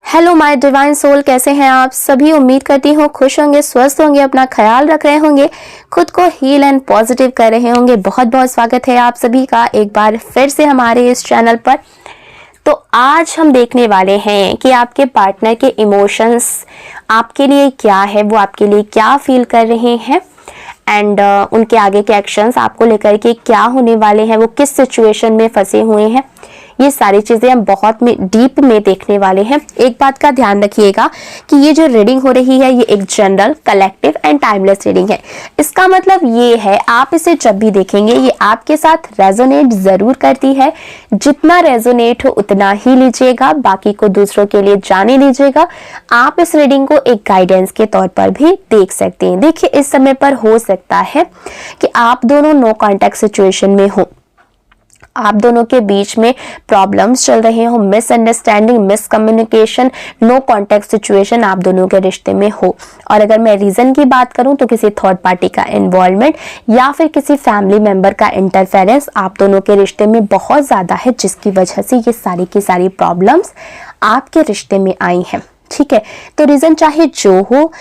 Hello my divine soul, कैसे हैं आप सभी। उम्मीद करती हूँ खुश होंगे, स्वस्थ होंगे, अपना ख्याल रख रहे होंगे, खुद को हील एंड पॉजिटिव कर रहे होंगे। बहुत बहुत स्वागत है आप सभी का एक बार फिर से हमारे इस चैनल पर। तो आज हम देखने वाले हैं कि आपके पार्टनर के इमोशंस आपके लिए क्या है, वो आपके लिए क्या फील कर रहे हैं एंड उनके आगे के एक्शंस आपको लेकर के क्या होने वाले हैं, वो किस सिचुएशन में फंसे हुए हैं। ये सारी चीजें हम बहुत डीप में देखने वाले हैं। एक बात का ध्यान रखिएगा कि ये जो रीडिंग हो रही है ये एक general, collective and timeless reading है। इसका मतलब ये है आप इसे जब भी देखेंगे ये आपके साथ रेजोनेट जरूर करती है। जितना रेजोनेट हो उतना ही लीजिएगा, बाकी को दूसरों के लिए जाने दीजिएगा। आप इस रीडिंग को एक गाइडेंस के तौर पर भी देख सकते हैं। देखिए, इस समय पर हो सकता है कि आप दोनों नो कॉन्टैक्ट सिचुएशन में हो, आप दोनों के बीच में प्रॉब्लम्स चल रहे हो, misunderstanding, miscommunication, no contact situation आप दोनों के रिश्ते में हो। और अगर मैं रीजन की बात करूं तो किसी थर्ड पार्टी का इन्वॉल्वमेंट या फिर किसी फैमिली मेंबर का इंटरफेरेंस आप दोनों के रिश्ते में बहुत ज्यादा है, जिसकी वजह से ये सारी की सारी प्रॉब्लम्स आपके रिश्ते में आई हैं। ठीक है, तो रीजन चाहे जो हो,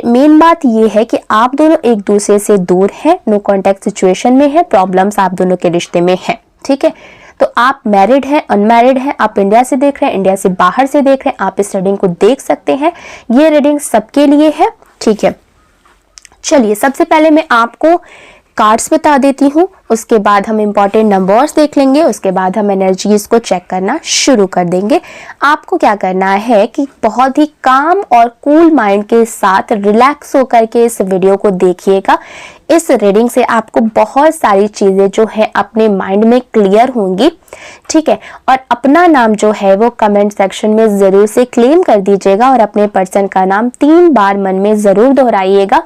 मेन बात ये है कि आप दोनों एक दूसरे से दूर हैं, नो कॉन्टैक्ट सिचुएशन में है, प्रॉब्लम्स आप दोनों के रिश्ते में है। ठीक है, तो आप मैरिड हैं, अनमैरिड हैं, आप इंडिया से देख रहे हैं, इंडिया से बाहर से देख रहे हैं, आप इस रीडिंग को देख सकते हैं। ये रीडिंग सबके लिए है। ठीक है, चलिए सबसे पहले मैं आपको कार्ड्स बता देती हूँ, उसके बाद हम इंपॉर्टेंट नंबर्स देख लेंगे, उसके बाद हम एनर्जीज को चेक करना शुरू कर देंगे। आपको क्या करना है कि बहुत ही काम और कूल माइंड के साथ रिलैक्स होकर के इस वीडियो को देखिएगा। इस रीडिंग से आपको बहुत सारी चीजें जो है अपने माइंड में क्लियर होंगी। ठीक है, और अपना नाम जो है वो कमेंट सेक्शन में जरूर से क्लेम कर दीजिएगा और अपने पर्सन का नाम 3 बार मन में जरूर दोहराइएगा।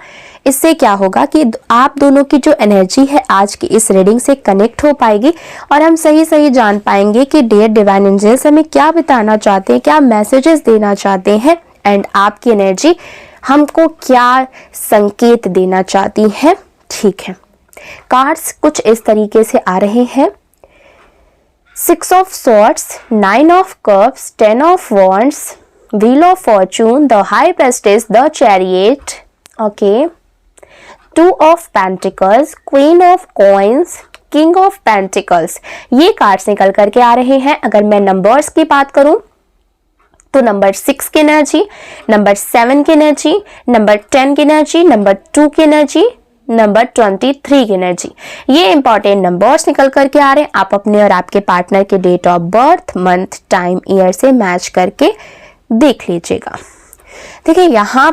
इससे क्या होगा कि आप दोनों की जो एनर्जी है आज की इस रीडिंग से कनेक्ट हो पाएगी और हम सही सही जान पाएंगे कि डियर डिवाइन एंजल्स हमें क्या बताना चाहते हैं, क्या मैसेजेस देना चाहते हैं एंड आपकी एनर्जी हमको क्या संकेत देना चाहती है। ठीक है, कार्ड्स कुछ इस तरीके से आ रहे हैं। 6 of swords, 9 of cups, 10 of wands, wheel of Fortune, the high prestige, the chariot, okay, 2 of pentacles, queen of coins, king of pentacles. ये कार्ड्स निकल करके आ रहे हैं। अगर मैं नंबर्स की बात करूं तो नंबर 6 की एनर्जी, नंबर 7 की एनर्जी, नंबर 10 की एनर्जी, नंबर 2 की एनर्जी, नंबर 23 की एनर्जी। ये इंपॉर्टेंट नंबर्स निकल करके आ रहे हैं। आप अपने और आपके पार्टनर के date of birth, month, time, year से मैच करके देख लीजिएगा। देखिए यहाँ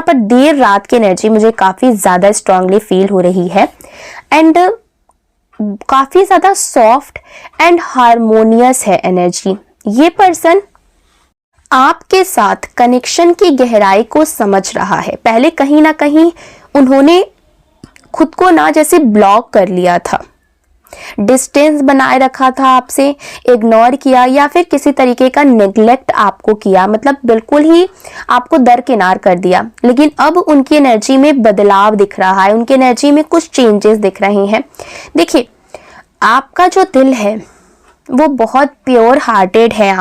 पर देर रात की एनर्जी मुझे काफी ज्यादा स्ट्रांगली फील हो रही है एंड काफी ज्यादा सॉफ्ट एंड हार्मोनियस है एनर्जी। ये पर्सन आपके साथ कनेक्शन की गहराई को समझ रहा है। पहले कहीं ना कहीं उन्होंने खुद को ना जैसे ब्लॉक कर लिया था, डिस्टेंस बनाए रखा था, आपसे इग्नोर किया या फिर किसी तरीके का नेग्लेक्ट आपको किया, मतलब बिल्कुल ही आपको दरकिनार कर दिया। लेकिन अब उनकी एनर्जी में बदलाव दिख रहा है, उनकी एनर्जी में कुछ चेंजेस दिख रहे हैं। देखिए, आपका जो दिल है वो बहुत प्योर हार्टेड है।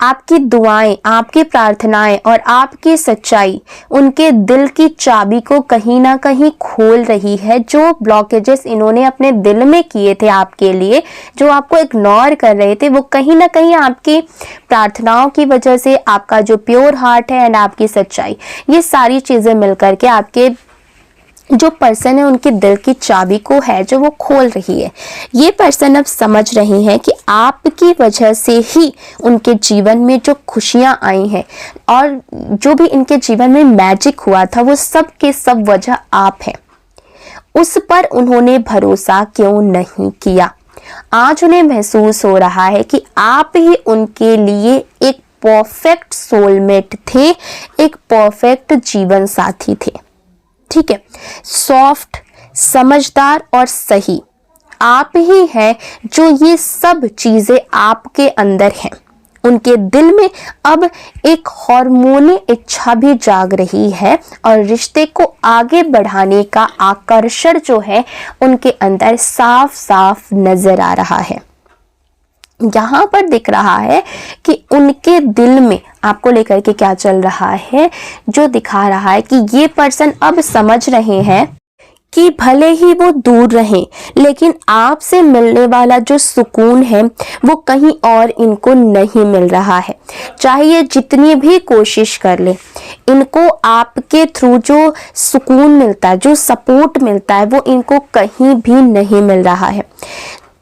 आपकी दुआएं, आपकी प्रार्थनाएं और आपकी सच्चाई उनके दिल की चाबी को कहीं ना कहीं खोल रही है। जो ब्लॉकेजेस इन्होंने अपने दिल में किए थे आपके लिए, जो आपको इग्नोर कर रहे थे, वो कहीं ना कहीं आपकी प्रार्थनाओं की वजह से, आपका जो प्योर हार्ट है एंड आपकी सच्चाई, ये सारी चीजें मिलकर के आपके जो पर्सन है उनके दिल की चाबी को है जो वो खोल रही है। ये पर्सन अब समझ रही है कि आपकी वजह से ही उनके जीवन में जो खुशियां आई हैं और जो भी इनके जीवन में मैजिक हुआ था वो सब के सब वजह आप हैं। उस पर उन्होंने भरोसा क्यों नहीं किया? आज उन्हें महसूस हो रहा है कि आप ही उनके लिए एक परफेक्ट सोलमेट थे, एक परफेक्ट जीवन साथी थे। ठीक है, सॉफ्ट, समझदार और सही आप ही हैं जो ये सब चीजें आपके अंदर हैं। उनके दिल में अब एक हार्मोनी इच्छा भी जाग रही है और रिश्ते को आगे बढ़ाने का आकर्षण जो है उनके अंदर साफ साफ नजर आ रहा है। यहाँ पर दिख रहा है कि उनके दिल में आपको लेकर के क्या चल रहा है, जो दिखा रहा है कि ये पर्सन अब समझ रहे हैं कि भले ही वो दूर रहें, लेकिन आपसे मिलने वाला जो सुकून है वो कहीं और इनको नहीं मिल रहा है। चाहे ये जितनी भी कोशिश कर ले, इनको आपके थ्रू जो सुकून मिलता है, जो सपोर्ट मिलता है, वो इनको कहीं भी नहीं मिल रहा है।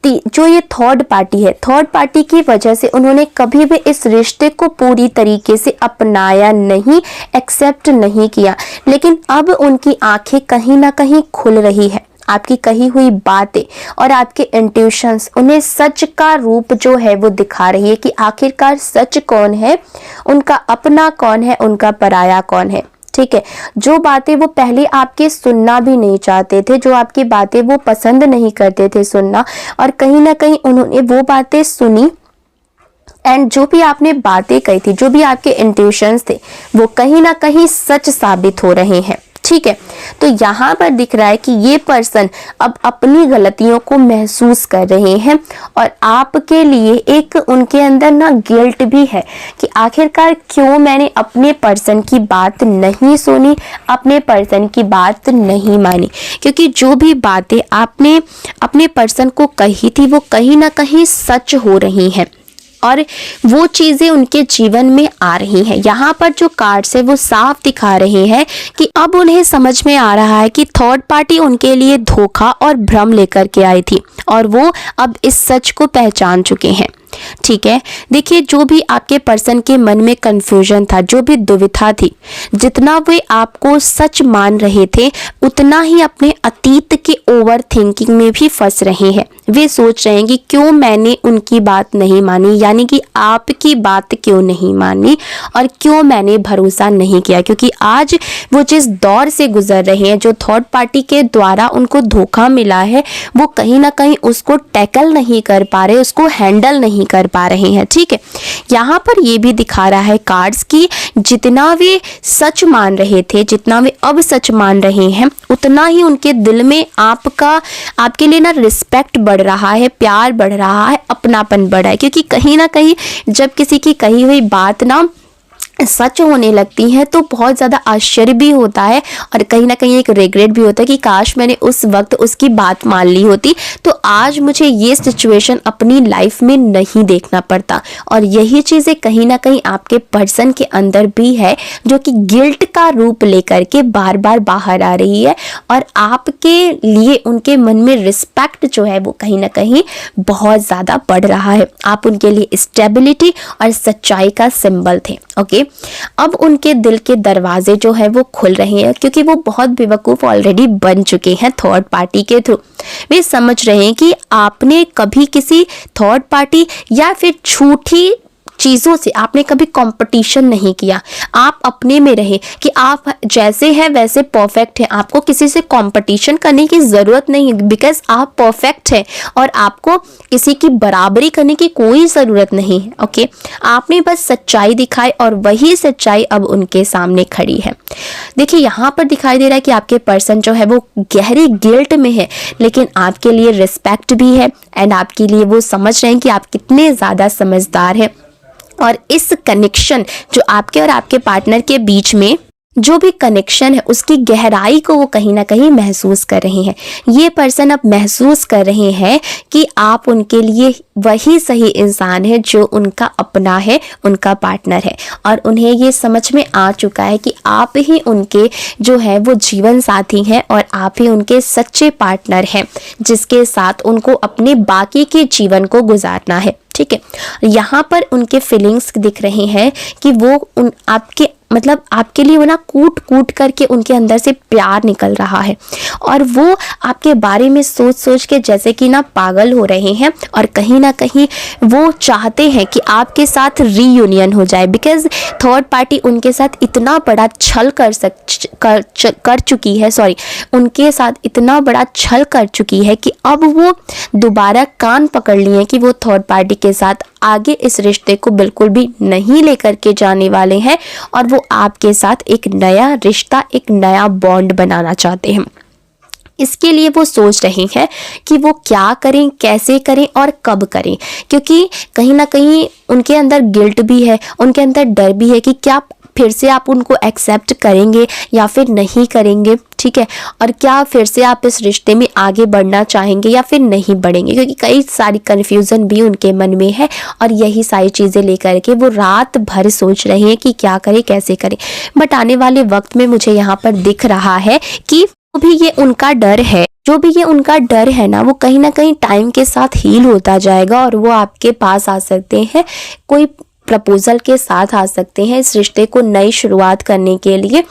जो ये थर्ड पार्टी है, थर्ड पार्टी की वजह से उन्होंने कभी भी इस रिश्ते को पूरी तरीके से अपनाया नहीं, एक्सेप्ट नहीं किया, लेकिन अब उनकी आंखें कहीं ना कहीं खुल रही है। आपकी कही हुई बातें और आपके इंट्यूशंस उन्हें सच का रूप जो है वो दिखा रही है कि आखिरकार सच कौन है, उनका अपना कौन है, उनका पराया कौन है। ठीक है, जो बातें वो पहले आपके सुनना भी नहीं चाहते थे, जो आपकी बातें वो पसंद नहीं करते थे सुनना, और कहीं ना कहीं उन्होंने वो बातें सुनी एंड जो भी आपने बातें कही थी, जो भी आपके इंट्यूशंस थे, वो कहीं ना कहीं सच साबित हो रहे हैं। ठीक है, तो यहाँ पर दिख रहा है कि ये पर्सन अब अपनी गलतियों को महसूस कर रहे हैं और आपके लिए एक उनके अंदर ना गिल्ट भी है कि आखिरकार क्यों मैंने अपने पर्सन की बात नहीं सुनी, अपने पर्सन की बात नहीं मानी, क्योंकि जो भी बातें आपने अपने पर्सन को कही थी वो कहीं ना कहीं सच हो रही हैं और वो चीज़ें उनके जीवन में आ रही हैं। यहाँ पर जो कार्ड्स है वो साफ दिखा रहे हैं कि अब उन्हें समझ में आ रहा है कि थर्ड पार्टी उनके लिए धोखा और भ्रम लेकर के आई थी और वो अब इस सच को पहचान चुके हैं। ठीक है, देखिए जो भी आपके पर्सन के मन में कंफ्यूजन था, जो भी दुविधा थी, जितना वे आपको सच मान रहे थे उतना ही अपने अतीत के ओवर थिंकिंग में भी फंस रहे हैं। वे सोच रहे हैं कि क्यों मैंने उनकी बात नहीं मानी, यानी कि आपकी बात क्यों नहीं मानी और क्यों मैंने भरोसा नहीं किया, क्योंकि आज वो जिस दौर से गुजर रहे हैं, जो थर्ड पार्टी के द्वारा उनको धोखा मिला है, वो कहीं ना कहीं उसको टैकल नहीं कर पा रहे, उसको हैंडल नहीं कर पा रहे हैं। ठीक है, यहाँ पर ये भी दिखा रहा है कार्ड्स की जितना वे सच मान रहे थे, जितना वे अब सच मान रहे हैं, उतना ही उनके दिल में आपके लिए ना रिस्पेक्ट बढ़ रहा है, प्यार बढ़ रहा है, अपनापन बढ़ा है, क्योंकि कहीं ना कहीं जब किसी की कही हुई बात ना सच होने लगती है तो बहुत ज़्यादा आश्चर्य भी होता है और कहीं ना कहीं एक रिग्रेट भी होता है कि काश मैंने उस वक्त उसकी बात मान ली होती तो आज मुझे ये सिचुएशन अपनी लाइफ में नहीं देखना पड़ता। और यही चीज़ें कहीं ना कहीं आपके पर्सन के अंदर भी है, जो कि गिल्ट का रूप लेकर के बार बार बाहर आ रही है और आपके लिए उनके मन में रिस्पेक्ट जो है वो कहीं ना कहीं बहुत ज़्यादा बढ़ रहा है। आप उनके लिए स्टेबिलिटी और सच्चाई का सिंबल थे। ओके, अब उनके दिल के दरवाजे जो है वो खुल रहे हैं, क्योंकि वो बहुत बेवकूफ़ ऑलरेडी बन चुके हैं थर्ड पार्टी के थ्रू। वे समझ रहे हैं कि आपने कभी किसी थर्ड पार्टी या फिर झूठी चीज़ों से आपने कभी कंपटीशन नहीं किया। आप अपने में रहे कि आप जैसे हैं वैसे परफेक्ट हैं, आपको किसी से कंपटीशन करने की ज़रूरत नहीं है, बिकॉज आप परफेक्ट हैं और आपको किसी की बराबरी करने की कोई ज़रूरत नहीं है। ओके, आपने बस सच्चाई दिखाई और वही सच्चाई अब उनके सामने खड़ी है। देखिए यहाँ पर दिखाई दे रहा है कि आपके पर्सन जो है वो गहरी गिल्ट में है, लेकिन आपके लिए रिस्पेक्ट भी है एंड आपके लिए वो समझ रहे हैं कि आप कितने ज़्यादा समझदार हैं। और इस कनेक्शन जो आपके और आपके पार्टनर के बीच में जो भी कनेक्शन है उसकी गहराई को वो कहीं ना कहीं महसूस कर रहे हैं। ये पर्सन अब महसूस कर रहे हैं कि आप उनके लिए वही सही इंसान है जो उनका अपना है, उनका पार्टनर है, और उन्हें ये समझ में आ चुका है कि आप ही उनके जो है वो जीवन साथी हैं और आप ही उनके सच्चे पार्टनर हैं जिसके साथ उनको अपने बाकी के जीवन को गुजारना है। ठीक है, यहाँ पर उनके फीलिंग्स दिख रहे हैं कि वो आपके लिए वो ना कूट कूट करके उनके अंदर से प्यार निकल रहा है और वो आपके बारे में सोच सोच के जैसे कि ना पागल हो रहे हैं और कहीं ना कहीं वो चाहते हैं कि आपके साथ रीयूनियन हो जाए, बिकॉज थर्ड पार्टी उनके साथ इतना बड़ा छल कर चुकी है, उनके साथ इतना बड़ा छल कर चुकी है कि अब वो दोबारा कान पकड़ लिए कि वो थर्ड पार्टी के साथ आगे इस रिश्ते को बिल्कुल भी नहीं लेकर के जाने वाले हैं और वो आपके साथ एक नया रिश्ता, एक नया बॉन्ड बनाना चाहते हैं। इसके लिए वो सोच रहे हैं कि वो क्या करें, कैसे करें और कब करें, क्योंकि कहीं ना कहीं उनके अंदर गिल्ट भी है, उनके अंदर डर भी है कि क्या फिर से आप उनको एक्सेप्ट करेंगे या फिर नहीं करेंगे, ठीक है, और क्या फिर से आप इस रिश्ते में आगे बढ़ना चाहेंगे या फिर नहीं बढ़ेंगे, क्योंकि कई सारी कन्फ्यूज़न भी उनके मन में है और यही सारी चीज़ें लेकर के वो रात भर सोच रहे हैं कि क्या करें, कैसे करें। बट आने वाले वक्त में मुझे यहाँ पर दिख रहा है कि जो भी ये उनका डर है, जो भी ये उनका डर है ना, वो कहीं ना कहीं टाइम के साथ हील होता जाएगा और वो आपके पास आ सकते हैं, कोई प्रपोजल के साथ आ सकते हैं इस रिश्ते को नई शुरुआत करने के लिए।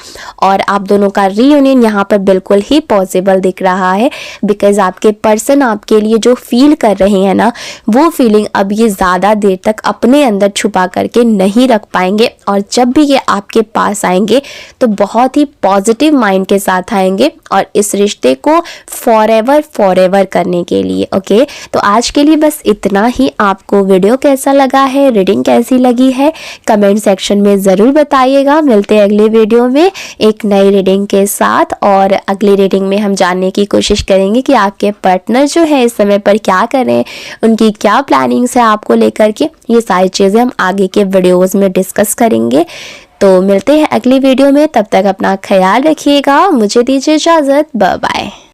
और आप दोनों का रीयूनियन यहाँ पर बिल्कुल ही पॉसिबल दिख रहा है, बिकॉज आपके पर्सन आपके लिए जो फील कर रहे हैं ना, वो फीलिंग अब ये ज़्यादा देर तक अपने अंदर छुपा करके नहीं रख पाएंगे, और जब भी ये आपके पास आएंगे तो बहुत ही पॉजिटिव माइंड के साथ आएंगे और इस रिश्ते को फॉरएवर करने के लिए। ओके, तो आज के लिए बस इतना ही। आपको वीडियो कैसा लगा है, रीडिंग कैसी लगी है, कमेंट सेक्शन में ज़रूर बताइएगा। मिलते हैं अगले वीडियो में एक नई रीडिंग के साथ, और अगली रीडिंग में हम जानने की कोशिश करेंगे कि आपके पार्टनर जो है इस समय पर क्या कर रहे हैं, उनकी क्या प्लानिंग्स है आपको लेकर के। ये सारी चीज़ें हम आगे के वीडियोस में डिस्कस करेंगे। तो मिलते हैं अगली वीडियो में, तब तक अपना ख्याल रखिएगा। मुझे दीजिए इजाज़त, बाय बाय।